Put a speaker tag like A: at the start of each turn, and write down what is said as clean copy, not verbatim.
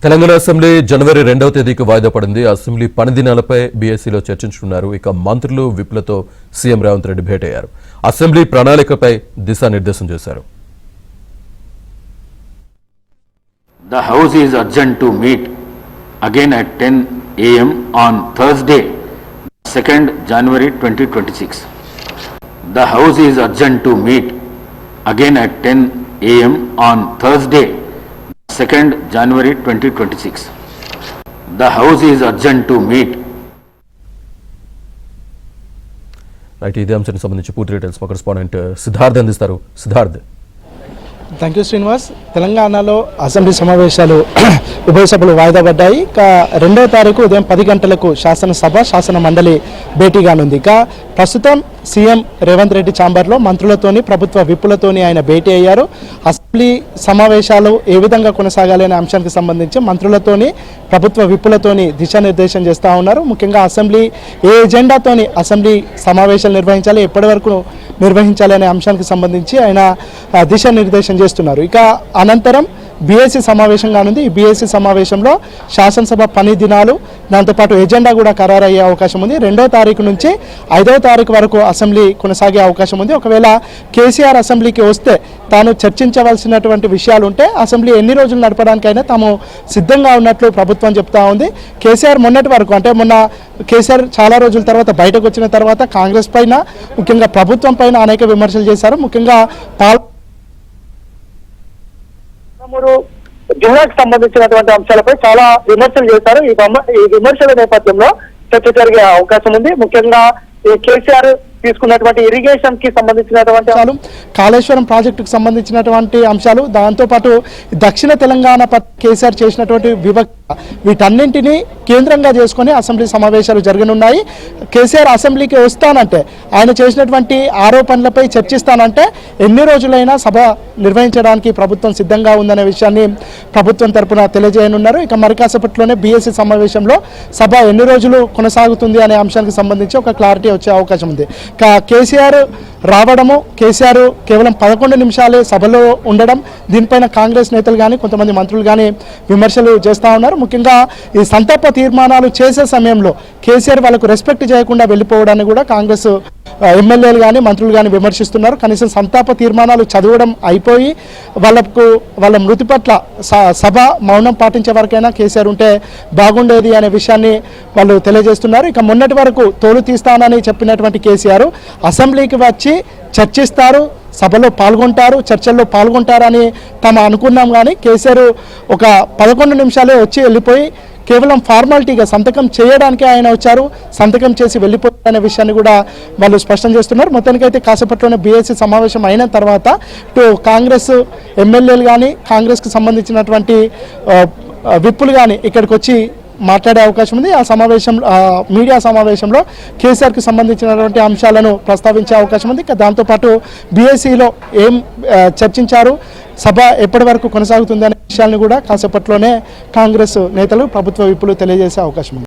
A: Telangana assembly జనవరి 2వ తేదీకి వాయిదా పడింది. అసెంబ్లీ పని దినాలపై బీఎస్సీలో చర్చించుకున్నారు. ఇక మంత్రులు విప్లతో సీఎం రేవంత్ రెడ్డి భేటయ్యారు. అసెంబ్లీ ప్రణాళికపై దిశానిర్దేశం చేశారు.
B: The House is urgent to meet again at 10 a.m. on Thursday, 2nd January 2026. The House is urgent to meet again at 10 a.m. on Thursday, 2nd January 2026. The House is urgent to meet.
A: Right, ఇదే అంశానికి సంబంధించి పూర్తి details మా correspondent Siddharth అందిస్తారు. Siddharth.
C: Thank you Srinivas. తెలంగాణలో assembly సమావేశాలు ఉభయ సభలు వాయిదా పడ్డాయి. ఇక 2వ తారీఖు ఉదయం 10 గంటలకు శాసనసభ శాసన మండలి భేటీగానుంది. ఇక ప్రస్తుతం సీఎం రేవంత్ రెడ్డి ఛాంబర్లో మంత్రులతోని ప్రభుత్వ విప్పులతోని ఆయన భేటీ అయ్యారు. అసెంబ్లీ సమావేశాలు ఏ విధంగా కొనసాగాలి అనే అంశానికి సంబంధించి మంత్రులతోని ప్రభుత్వ విప్పులతోని దిశానిర్దేశం చేస్తూ ఉన్నారు. ముఖ్యంగా అసెంబ్లీ ఏ ఎజెండాతోని అసెంబ్లీ సమావేశాలు నిర్వహించాలి, ఎప్పటి వరకు నిర్వహించాలి అనే అంశానికి సంబంధించి ఆయన దిశానిర్దేశం చేస్తున్నారు. ఇక అనంతరం బీఎస్సీ సమావేశం కానుంది. ఈ బీఎస్సీ సమావేశంలో శాసనసభ పని దినాలు, దాంతోపాటు ఎజెండా కూడా ఖరారయ్యే అవకాశం ఉంది. 2వ తారీఖు నుంచి 5వ తారీఖు వరకు అసెంబ్లీ కొనసాగే అవకాశం ఉంది. ఒకవేళ కేసీఆర్ అసెంబ్లీకి వస్తే తాను చర్చించవలసినటువంటి విషయాలు ఉంటే అసెంబ్లీ ఎన్ని రోజులు నడపడానికైనా తాము సిద్ధంగా ఉన్నట్లు ప్రభుత్వం చెప్తా ఉంది. కేసీఆర్ మొన్నటి వరకు, అంటే మొన్న కేసీఆర్ చాలా రోజుల తర్వాత బయటకు వచ్చిన తర్వాత కాంగ్రెస్ పైన, ముఖ్యంగా ప్రభుత్వం పైన అనేక విమర్శలు చేశారు. ముఖ్యంగా జిల్లాకు సంబంధించినటువంటి అంశాలపై చాలా విమర్శలు చేశారు. ఈ విమర్శల నేపథ్యంలో చర్చ జరిగే అవకాశం ఉంది. ముఖ్యంగా ఈ కేసీఆర్ తీసుకున్నటువంటి ఇరిగేషన్ కి సంబంధించినటువంటి అంశాలు, కాళేశ్వరం ప్రాజెక్టుకు సంబంధించినటువంటి అంశాలు, దాంతోపాటు దక్షిణ తెలంగాణ కేసీఆర్ చేసినటువంటి వివక్ష, వీటన్నింటినీ కేంద్రంగా చేసుకొని అసెంబ్లీ సమావేశాలు జరగనున్నాయి. కేసీఆర్ అసెంబ్లీకి వస్తానంటే, ఆయన చేసినటువంటి ఆరోపణలపై చర్చిస్తానంటే ఎన్ని రోజులైనా సభ నిర్వహించడానికి ప్రభుత్వం సిద్ధంగా ఉందనే విషయాన్ని ప్రభుత్వం తరపున తెలియజేయనున్నారు. ఇక మరి కాసేపట్లోనే బీఎస్సీ సమావేశంలో సభ ఎన్ని రోజులు కొనసాగుతుంది అనే అంశానికి సంబంధించి ఒక క్లారిటీ వచ్చే అవకాశం ఉంది. కేసీఆర్ రావడము, కేసీఆర్ కేవలం 11 నిమిషాలే సభలో ఉండడం, దీనిపైన కాంగ్రెస్ నేతలు కానీ కొంతమంది మంత్రులు కానీ విమర్శలు చేస్తూ ఉన్నారు. ముఖ్యంగా ఈ సంతాప తీర్మానాలు చేసే సమయంలో కేసీఆర్ వాళ్ళకు రెస్పెక్ట్ చేయకుండా వెళ్ళిపోవడాన్ని కూడా కాంగ్రెస్ ఎమ్మెల్యేలు కానీ మంత్రులు కానీ విమర్శిస్తున్నారు. కనీసం సంతాప తీర్మానాలు చదవడం అయిపోయి వాళ్ళ మృతి పట్ల సభ మౌనం పాటించే వరకైనా కేసీఆర్ ఉంటే బాగుండేది అనే విషయాన్ని వాళ్ళు తెలియజేస్తున్నారు. ఇక మొన్నటి వరకు తోలు తీస్తానని చెప్పినటువంటి కేసీఆర్ అసెంబ్లీకి వచ్చి చర్చిస్తారు, సభలో పాల్గొంటారు, చర్చల్లో పాల్గొంటారని తాము అనుకున్నాం. కానీ కేసీఆర్ ఒక 11 నిమిషాలే వచ్చి వెళ్ళిపోయి కేవలం ఫార్మాలిటీగా సంతకం చేయడానికి ఆయన వచ్చారు, సంతకం చేసి వెళ్ళిపోయారనే విషయాన్ని కూడా వాళ్ళు స్పష్టం చేస్తున్నారు. మొత్తానికైతే కాసేపట్లోనే బీఎస్సీ సమావేశం అయిన తర్వాత ఇటు కాంగ్రెస్ ఎమ్మెల్యేలు కానీ కాంగ్రెస్కి సంబంధించినటువంటి విప్పులు కానీ ఇక్కడికి వచ్చి మాట్లాడే అవకాశం ఉంది. ఆ సమావేశం మీడియా సమావేశంలో కేసీఆర్కి సంబంధించినటువంటి అంశాలను ప్రస్తావించే అవకాశం ఉంది. దాంతోపాటు బీఎస్సీలో ఏం చర్చించారు, సభ ఎప్పటి వరకు కొనసాగుతుంది అనే విషయాన్ని కూడా కాసేపట్లోనే కాంగ్రెస్ నేతలు ప్రభుత్వ విప్పులు తెలియజేసే అవకాశం ఉంది.